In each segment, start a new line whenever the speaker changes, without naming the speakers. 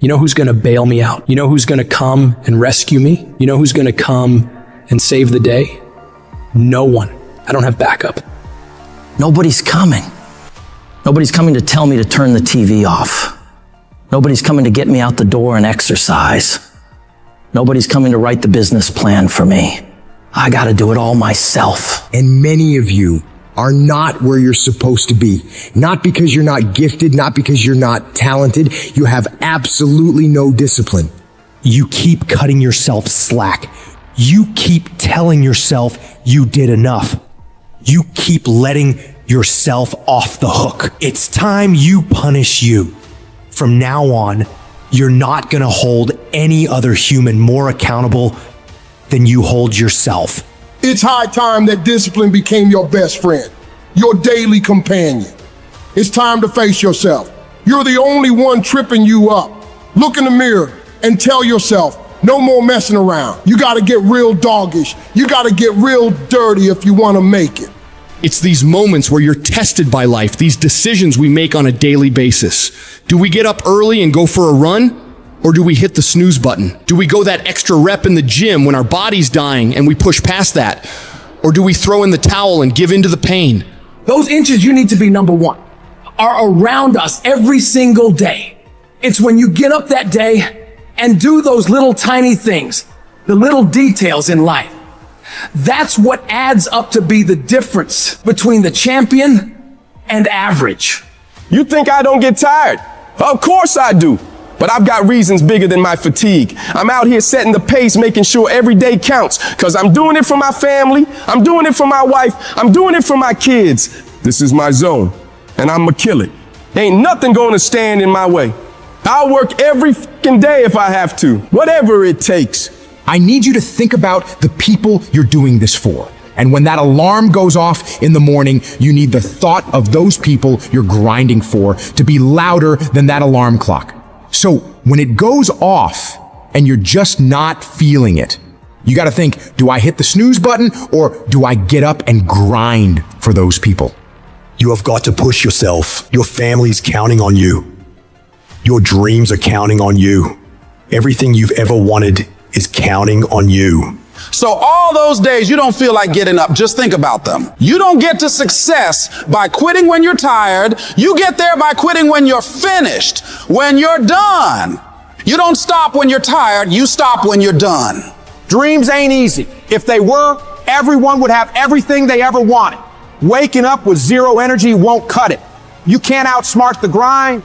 You know who's going to bail me out? You know who's going to come and rescue me? You know who's going to come and save the day? No one. I don't have backup.
Nobody's coming. Nobody's coming to tell me to turn the TV off. Nobody's coming to get me out the door and exercise. Nobody's coming to write the business plan for me. I got to do it all myself.
And many of you are not where you're supposed to be. Not because you're not gifted, not because you're not talented. You have absolutely no discipline.
You keep cutting yourself slack. You keep telling yourself you did enough. You keep letting yourself off the hook. It's time you punish you. From now on, you're not going to hold any other human more accountable than you hold yourself.
It's high time that discipline became your best friend, your daily companion. It's time to face yourself. You're the only one tripping you up. Look in the mirror and tell yourself, no more messing around. You gotta get real doggish. You gotta get real dirty if you wanna make it.
It's these moments where you're tested by life, these decisions we make on a daily basis. Do we get up early and go for a run? Or do we hit the snooze button? Do we go that extra rep in the gym when our body's dying and we push past that? Or do we throw in the towel and give in to the pain?
Those inches you need to be number one are around us every single day. It's when you get up that day and do those little tiny things, the little details in life. That's what adds up to be the difference between the champion and average.
You think I don't get tired? Of course I do. But I've got reasons bigger than my fatigue. I'm out here setting the pace, making sure every day counts, because I'm doing it for my family, I'm doing it for my wife, I'm doing it for my kids. This is my zone, and I'm gonna kill it. Ain't nothing gonna stand in my way. I'll work every fucking day if I have to, whatever it takes.
I need you to think about the people you're doing this for. And when that alarm goes off in the morning, you need the thought of those people you're grinding for to be louder than that alarm clock. So when it goes off and you're just not feeling it, you got to think, do I hit the snooze button or do I get up and grind for those people?
You have got to push yourself. Your family's counting on you. Your dreams are counting on you. Everything you've ever wanted is counting on you.
So all those days you don't feel like getting up, just think about them. You don't get to success by quitting when you're tired. You get there by quitting when you're finished, when you're done. You don't stop when you're tired, you stop when you're done.
Dreams ain't easy. If they were, everyone would have everything they ever wanted. Waking up with zero energy won't cut it. You can't outsmart the grind.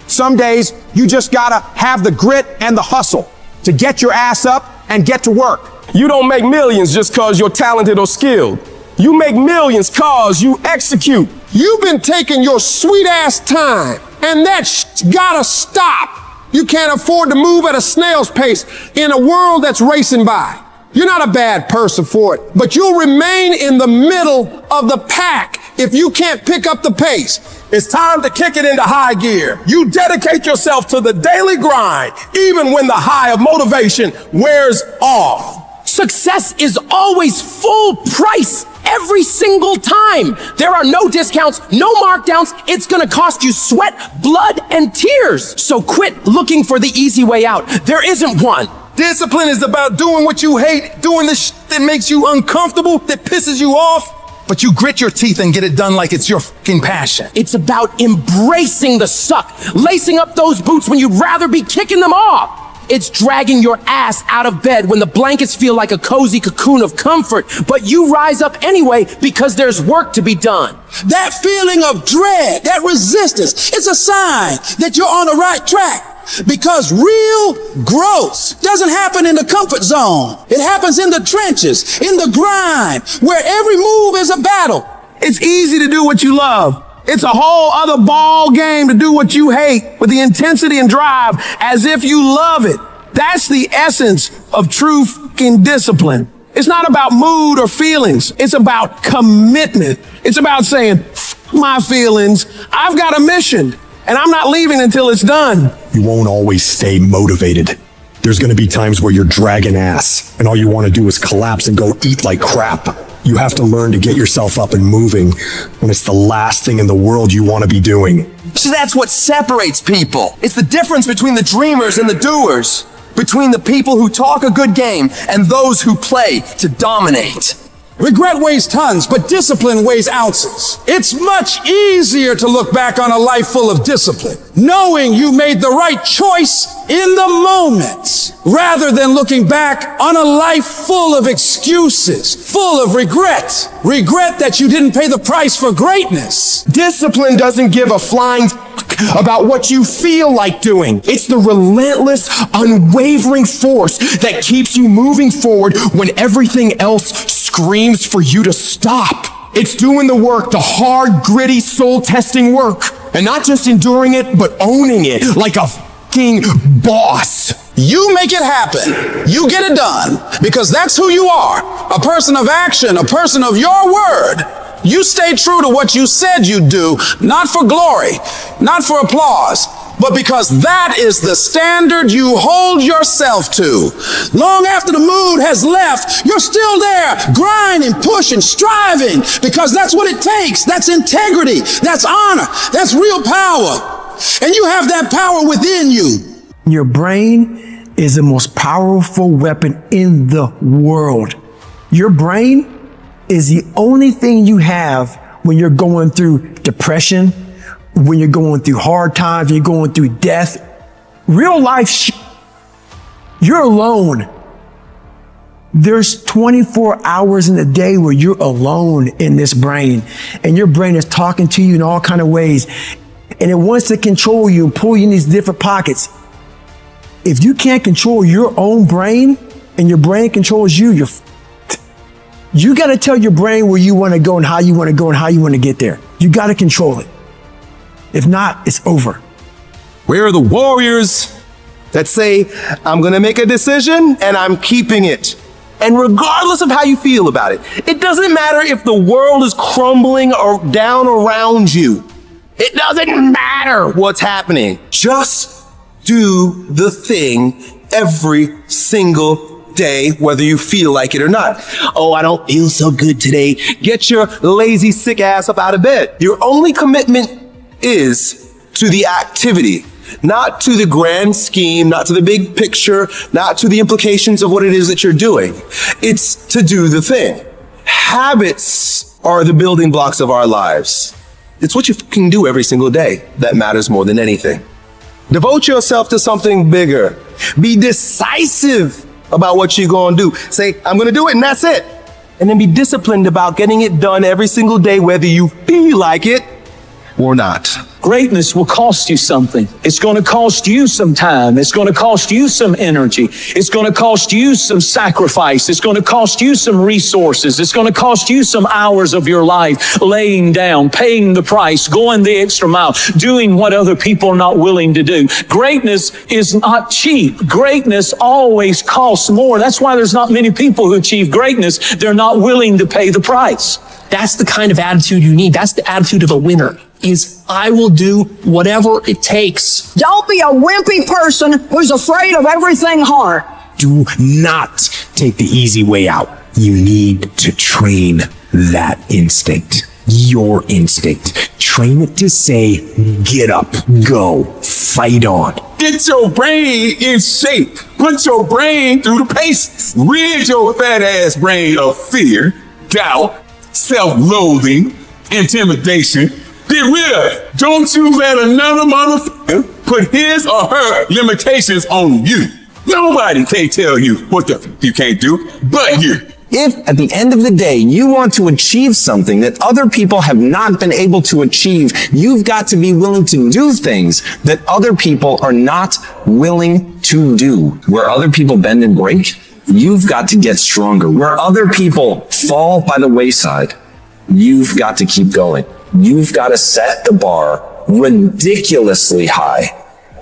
Some days you just gotta have the grit and the hustle to get your ass up and get to work.
You don't make millions just cause you're talented or skilled. You make millions cause you execute.
You've been taking your sweet ass time, and that gotta stop. You can't afford to move at a snail's pace in a world that's racing by. You're not a bad person for it, but you'll remain in the middle of the pack if you can't pick up the pace.
It's time to kick it into high gear. You dedicate yourself to the daily grind, even when the high of motivation wears off.
Success is always full price every single time. There are no discounts, no markdowns. It's gonna cost you sweat, blood, and tears. So quit looking for the easy way out. There isn't one.
Discipline is about doing what you hate, doing the shit that makes you uncomfortable, that pisses you off, but you grit your teeth and get it done like it's your fucking passion.
It's about embracing the suck, lacing up those boots when you'd rather be kicking them off. It's dragging your ass out of bed when the blankets feel like a cozy cocoon of comfort, but you rise up anyway because there's work to be done.
That feeling of dread, that resistance, it's a sign that you're on the right track. Because real growth doesn't happen in the comfort zone. It happens in the trenches, in the grind, where every move is a battle.
It's easy to do what you love. It's a whole other ball game to do what you hate with the intensity and drive as if you love it. That's the essence of true fucking discipline. It's not about mood or feelings. It's about commitment. It's about saying, F my feelings. I've got a mission and I'm not leaving until it's done.
You won't always stay motivated. There's going to be times where you're dragging ass and all you want to do is collapse and go eat like crap.
You have to learn to get yourself up and moving when it's the last thing in the world you want to be doing.
So that's what separates people. It's the difference between the dreamers and the doers. Between the people who talk a good game and those who play to dominate.
Regret weighs tons, but discipline weighs ounces. It's much easier to look back on a life full of discipline, knowing you made the right choice in the moment, rather than looking back on a life full of excuses, full of regret. Regret that you didn't pay the price for greatness.
Discipline doesn't give a flying about what you feel like doing. It's the relentless, unwavering force that keeps you moving forward when everything else screams for you to stop. It's doing the work, the hard, gritty, soul-testing work. And not just enduring it, but owning it like a fucking boss.
You make it happen. You get it done because that's who you are. A person of action, a person of your word. You stay true to what you said you'd do, not for glory, not for applause, but because that is the standard you hold yourself to. Long after the mood has left, you're still there, grinding, pushing, striving, because that's what it takes. That's integrity, that's honor, that's real power. And you have that power within you.
Your brain is the most powerful weapon in the world. Your brain is the only thing you have when you're going through depression, when you're going through hard times, when you're going through death. Real life, you're alone. There's 24 hours in a day where you're alone in this brain, and your brain is talking to you in all kinds of ways, and it wants to control you and pull you in these different pockets. If you can't control your own brain and your brain controls you, you got to tell your brain where you want to go and how you want to go and how you want to get there. You got to control it. If not, it's over.
Where are the warriors that say, I'm going to make a decision and I'm keeping it? And regardless of how you feel about it, it doesn't matter if the world is crumbling or down around you. It doesn't matter what's happening. Just do the thing every single day, whether you feel like it or not. Oh, I don't feel so good today. Get your lazy, sick ass up out of bed. Your only commitment is to the activity, not to the grand scheme, not to the big picture, not to the implications of what it is that you're doing. It's to do the thing. Habits are the building blocks of our lives. It's what you can do every single day that matters more than anything. Devote yourself to something bigger. Be decisive about what you're going to do. Say, I'm going to do it, and that's it. And then be disciplined about getting it done every single day, whether you feel like it or not.
Greatness will cost you something. It's going to cost you some time. It's going to cost you some energy. It's going to cost you some sacrifice. It's going to cost you some resources. It's going to cost you some hours of your life laying down, paying the price, going the extra mile, doing what other people are not willing to do. Greatness is not cheap. Greatness always costs more. That's why there's not many people who achieve greatness. They're not willing to pay the price.
That's the kind of attitude you need. That's the attitude of a winner. Is I will do whatever it takes.
Don't be a wimpy person who's afraid of everything hard.
Do not take the easy way out. You need to train that instinct. Your instinct. Train it to say, get up, go, fight on.
Get your brain in shape. Put your brain through the paces. Rid your fat ass brain of fear, doubt, self-loathing, intimidation. Get rid of it. Don't you let another motherfucker put his or her limitations on you. Nobody can tell you what the f you can't do but you.
If at the end of the day you want to achieve something that other people have not been able to achieve, you've got to be willing to do things that other people are not willing to do. Where other people bend and break, you've got to get stronger. Where other people fall by the wayside, you've got to keep going. You've got to set the bar ridiculously high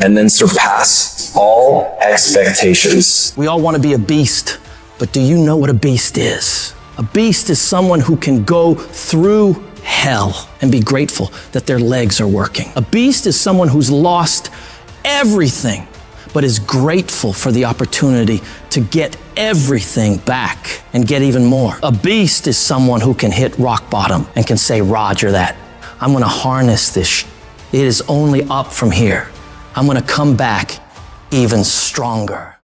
and then surpass all expectations.
We all want to be a beast, but do you know what a beast is? A beast is someone who can go through hell and be grateful that their legs are working. A beast is someone who's lost everything, but is grateful for the opportunity to get everything back and get even more. A beast is someone who can hit rock bottom and can say, Roger that. I'm gonna harness this. It is only up from here. I'm gonna come back even stronger.